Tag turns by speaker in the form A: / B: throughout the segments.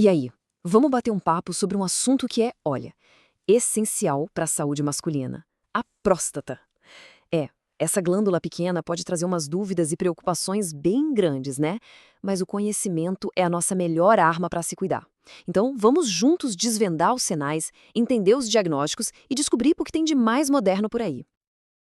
A: E aí, vamos bater um papo sobre um assunto que é, olha, essencial para a saúde masculina: a próstata. É, essa glândula pequena pode trazer umas dúvidas e preocupações bem grandes, né? Mas o conhecimento é a nossa melhor arma para se cuidar. Então, vamos juntos desvendar os sinais, entender os diagnósticos e descobrir o que tem de mais moderno por aí.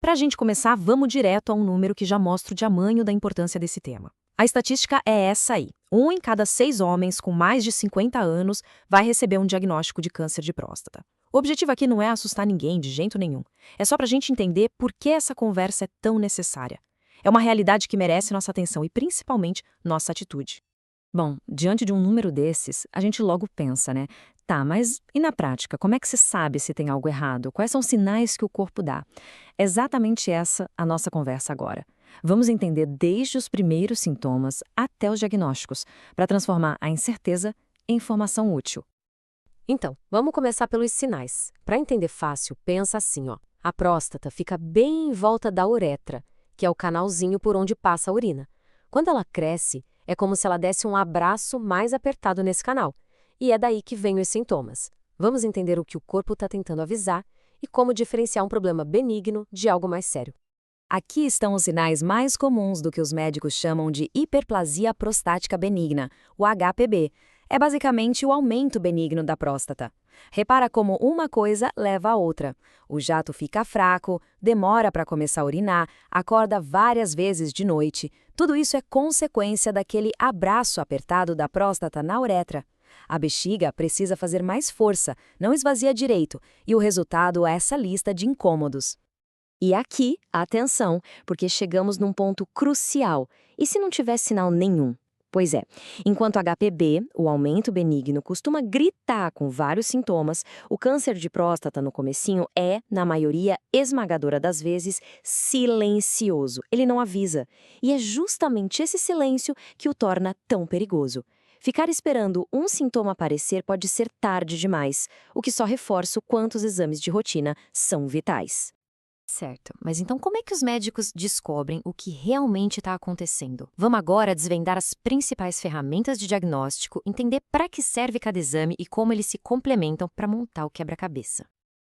B: Para a gente começar, vamos direto a um número que já mostra o tamanho da importância desse tema. A estatística é essa aí. 1 em cada 6 homens com mais de 50 anos vai receber um diagnóstico de câncer de próstata. O objetivo aqui não é assustar ninguém de jeito nenhum. É só para a gente entender por que essa conversa é tão necessária. É uma realidade que merece nossa atenção e, principalmente, nossa atitude.
C: Bom, diante de um número desses, a gente logo pensa, né? Tá, mas e na prática, como é que se sabe se tem algo errado? Quais são os sinais que o corpo dá? É exatamente essa a nossa conversa agora. Vamos entender desde os primeiros sintomas até os diagnósticos, para transformar a incerteza em informação útil.
D: Então, vamos começar pelos sinais. Para entender fácil, pensa assim, ó. A próstata fica bem em volta da uretra, que é o canalzinho por onde passa a urina. Quando ela cresce, é como se ela desse um abraço mais apertado nesse canal. E é daí que vêm os sintomas. Vamos entender o que o corpo está tentando avisar e como diferenciar um problema benigno de algo mais sério.
C: Aqui estão os sinais mais comuns do que os médicos chamam de hiperplasia prostática benigna, o HPB. É basicamente o aumento benigno da próstata. Repara como uma coisa leva a outra. O jato fica fraco, demora para começar a urinar, acorda várias vezes de noite. Tudo isso é consequência daquele abraço apertado da próstata na uretra. A bexiga precisa fazer mais força, não esvazia direito, e o resultado é essa lista de incômodos. E aqui, atenção, porque chegamos num ponto crucial. E se não tiver sinal nenhum? Pois é, enquanto HPB, o aumento benigno, costuma gritar com vários sintomas, o câncer de próstata no comecinho é, na maioria esmagadora das vezes, silencioso. Ele não avisa. E é justamente esse silêncio que o torna tão perigoso. Ficar esperando um sintoma aparecer pode ser tarde demais, o que só reforça o quanto os exames de rotina são vitais.
B: Certo, mas então como é que os médicos descobrem o que realmente está acontecendo? Vamos agora desvendar as principais ferramentas de diagnóstico, entender para que serve cada exame e como eles se complementam para montar o quebra-cabeça.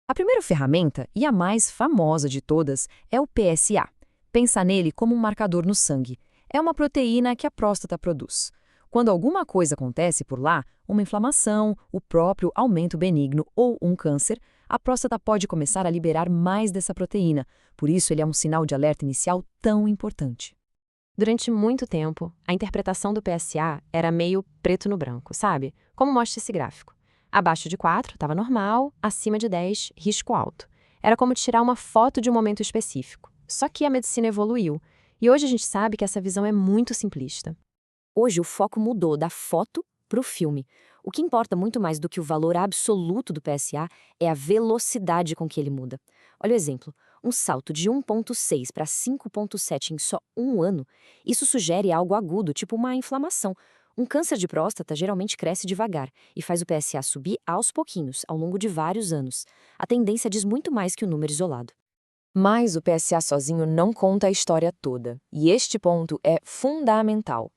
C: A primeira ferramenta, e a mais famosa de todas, é o PSA. Pensa nele como um marcador no sangue. É uma proteína que a próstata produz. Quando alguma coisa acontece por lá, uma inflamação, o próprio aumento benigno ou um câncer, a próstata pode começar a liberar mais dessa proteína. Por isso, ele é um sinal de alerta inicial tão importante.
D: Durante muito tempo, a interpretação do PSA era meio preto no branco, sabe? Como mostra esse gráfico. Abaixo de 4 estava normal, acima de 10, risco alto. Era como tirar uma foto de um momento específico. Só que a medicina evoluiu, e hoje a gente sabe que essa visão é muito simplista.
B: Hoje o foco mudou da foto para o filme. O que importa muito mais do que o valor absoluto do PSA é a velocidade com que ele muda. Olha o exemplo, um salto de 1,6 para 5,7 em só um ano, isso sugere algo agudo, tipo uma inflamação. Um câncer de próstata geralmente cresce devagar e faz o PSA subir aos pouquinhos, ao longo de vários anos. A tendência diz muito mais que o número isolado.
C: Mas o PSA sozinho não conta a história toda, e este ponto é fundamental.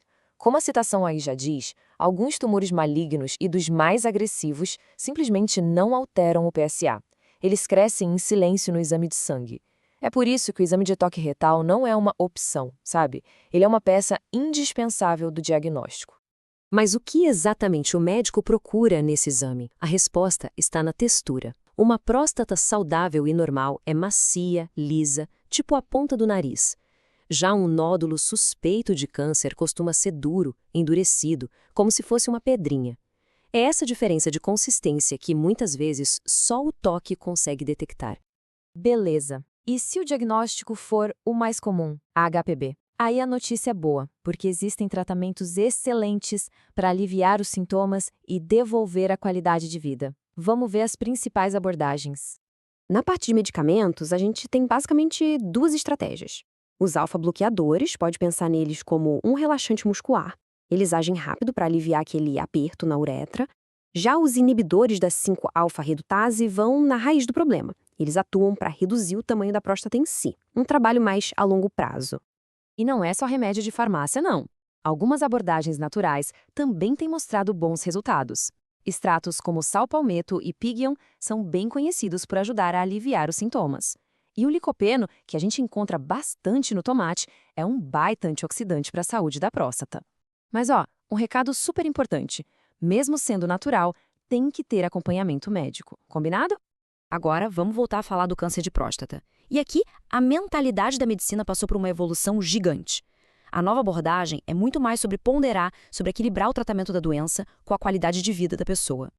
C: Como a citação aí já diz, alguns tumores malignos e dos mais agressivos simplesmente não alteram o PSA. Eles crescem em silêncio no exame de sangue. É por isso que o exame de toque retal não é uma opção, sabe? Ele é uma peça indispensável do diagnóstico.
D: Mas o que exatamente o médico procura nesse exame? A resposta está na textura. Uma próstata saudável e normal é macia, lisa, tipo a ponta do nariz. Já um nódulo suspeito de câncer costuma ser duro, endurecido, como se fosse uma pedrinha. É essa diferença de consistência que muitas vezes só o toque consegue detectar.
B: Beleza. E se o diagnóstico for o mais comum, a HPB? Aí a notícia é boa, porque existem tratamentos excelentes para aliviar os sintomas e devolver a qualidade de vida. Vamos ver as principais abordagens.
A: Na parte de medicamentos, a gente tem basicamente duas estratégias. Os alfa-bloqueadores, pode pensar neles como um relaxante muscular. Eles agem rápido para aliviar aquele aperto na uretra. Já os inibidores da 5-alfa-redutase vão na raiz do problema. Eles atuam para reduzir o tamanho da próstata em si. Um trabalho mais a longo prazo.
B: E não é só remédio de farmácia, não.
A: Algumas abordagens naturais também têm mostrado bons resultados. Extratos como sal-palmetto e pigeon são bem conhecidos por ajudar a aliviar os sintomas. E o licopeno, que a gente encontra bastante no tomate, é um baita antioxidante para a saúde da próstata. Mas um recado super importante. Mesmo sendo natural, tem que ter acompanhamento médico. Combinado?
C: Agora, vamos voltar a falar do câncer de próstata. E aqui, a mentalidade da medicina passou por uma evolução gigante. A nova abordagem é muito mais sobre ponderar, sobre equilibrar o tratamento da doença com a qualidade de vida da pessoa.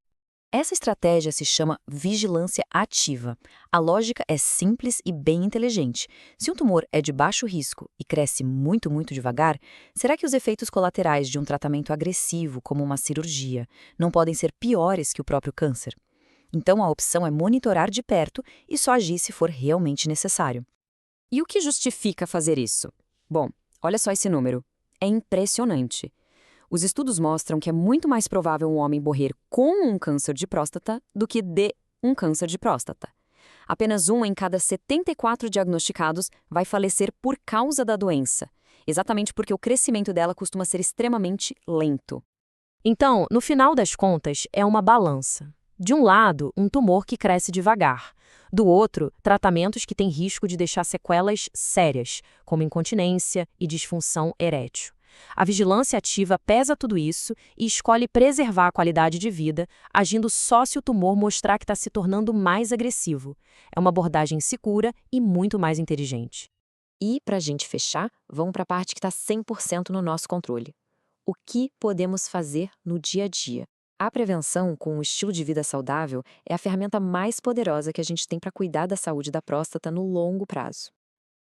C: Essa estratégia se chama vigilância ativa. A lógica é simples e bem inteligente. Se um tumor é de baixo risco e cresce muito, muito devagar, será que os efeitos colaterais de um tratamento agressivo, como uma cirurgia, não podem ser piores que o próprio câncer? Então, a opção é monitorar de perto e só agir se for realmente necessário. E o que justifica fazer isso? Bom, olha só esse número. É impressionante. Os estudos mostram que é muito mais provável um homem morrer com um câncer de próstata do que de um câncer de próstata. Apenas 1 em cada 74 diagnosticados vai falecer por causa da doença, exatamente porque o crescimento dela costuma ser extremamente lento.
D: Então, no final das contas, é uma balança. De um lado, um tumor que cresce devagar. Do outro, tratamentos que têm risco de deixar sequelas sérias, como incontinência e disfunção erétil. A vigilância ativa pesa tudo isso e escolhe preservar a qualidade de vida, agindo só se o tumor mostrar que está se tornando mais agressivo. É uma abordagem segura e muito mais inteligente.
B: E, para a gente fechar, vamos para a parte que está 100% no nosso controle. O que podemos fazer no dia a dia? A prevenção com um estilo de vida saudável é a ferramenta mais poderosa que a gente tem para cuidar da saúde da próstata no longo prazo.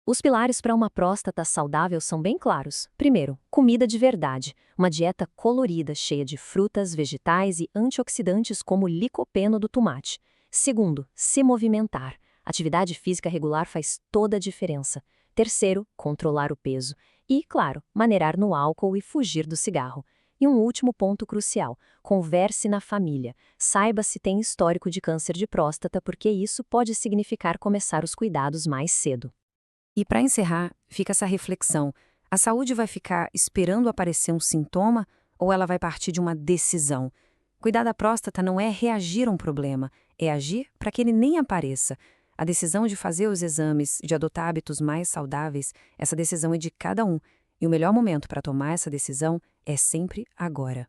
D: Os pilares para uma próstata saudável são bem claros. Primeiro, comida de verdade. Uma dieta colorida, cheia de frutas, vegetais e antioxidantes como o licopeno do tomate. Segundo, se movimentar. Atividade física regular faz toda a diferença. Terceiro, controlar o peso. E, claro, maneirar no álcool e fugir do cigarro. E um último ponto crucial, converse na família. Saiba se tem histórico de câncer de próstata, porque isso pode significar começar os cuidados mais cedo.
C: E para encerrar, fica essa reflexão. A saúde vai ficar esperando aparecer um sintoma ou ela vai partir de uma decisão? Cuidar da próstata não é reagir a um problema, é agir para que ele nem apareça. A decisão de fazer os exames, de adotar hábitos mais saudáveis, essa decisão é de cada um. E o melhor momento para tomar essa decisão é sempre agora.